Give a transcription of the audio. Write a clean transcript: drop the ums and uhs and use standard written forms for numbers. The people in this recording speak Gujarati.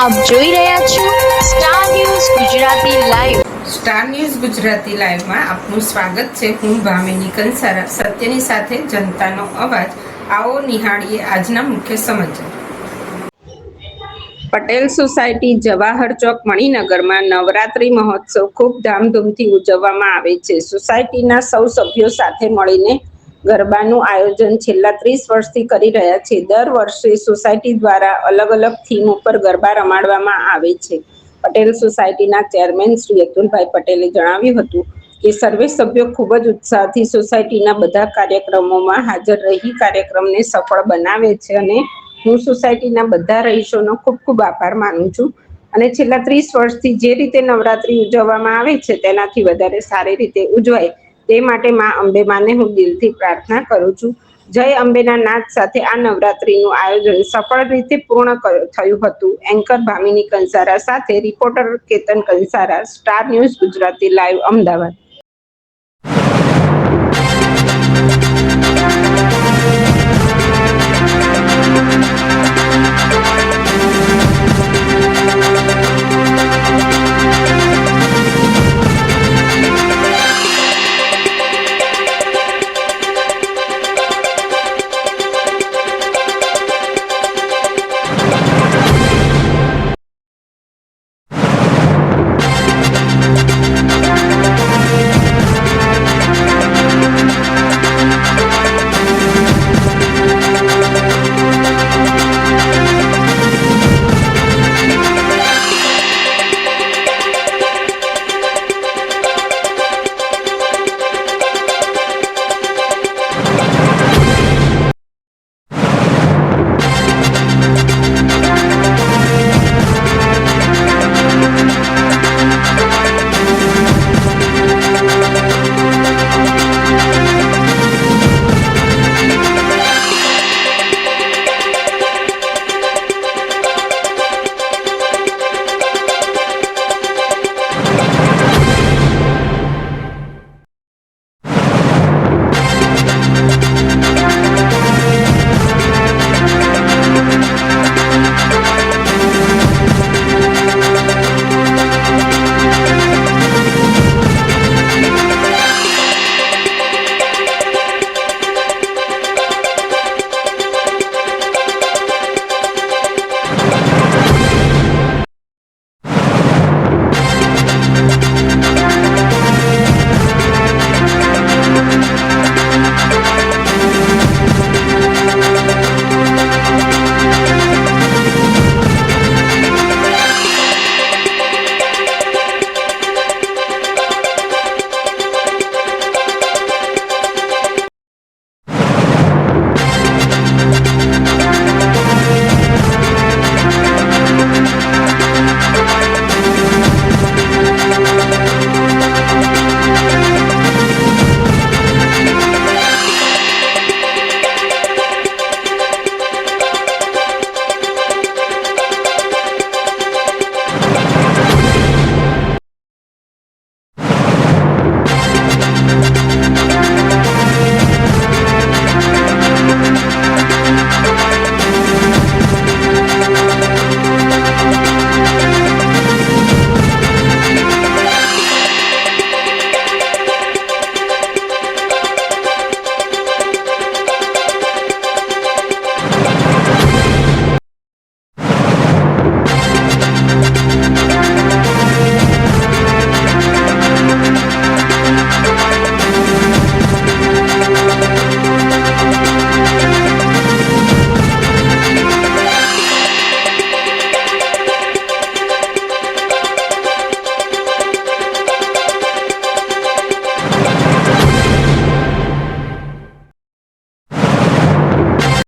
આપ જોઈ રહ્યા છો star news Gujarati live. Star news Gujarati લાઈવમાં આપનું સ્વાગત છે. હું ભામિની કંસારા, સત્યની સાથે જનતાનો અવાજ. આવો નિહાળીએ આજના મુખ્ય સમાચાર. પટેલ સોસાયટી, જવાહર ચોક, મણિનગરમાં નવરાત્રી મહોત્સવ ખૂબ ધામધૂમથી ઉજવવામાં આવે છે. સોસાયટીના સૌ સભ્યો સાથે મળીને ગરબાનું આયોજન છેલ્લા 30 વર્ષથી કરી રહ્યા છે. દર વર્ષે સોસાયટી દ્વારા અલગ અલગ થીમ ઉપર ગરબા રમાડવામાં આવે છે. પટેલ સોસાયટીના ચેરમેન શ્રી અતુલભાઈ પટેલે જણાવ્યું હતું કે સર્વે સભ્યો ખૂબ જ ઉત્સાહથી સોસાયટીના બધા કાર્યક્રમોમાં હાજર રહી કાર્યક્રમને સફળ બનાવે છે અને હું સોસાયટીના બધા રહીશોનો ખૂબ ખૂબ આભાર માનું છું અને છેલ્લા 30 વર્ષથી જે રીતે નવરાત્રી ઉજવવામાં આવે છે તેનાથી વધારે સારી રીતે ઉજવાય તે માટે માં અંબે માને હું દિલથી પ્રાર્થના કરું છું. જય અંબેના નાદ સાથે આ નવરાત્રીનું આયોજન સફળ રીતે પૂર્ણ થયું હતું. એન્કર ભામિની કંસારા સાથે reporter Ketan Kansara, star news Gujarati live, Ahmedabad.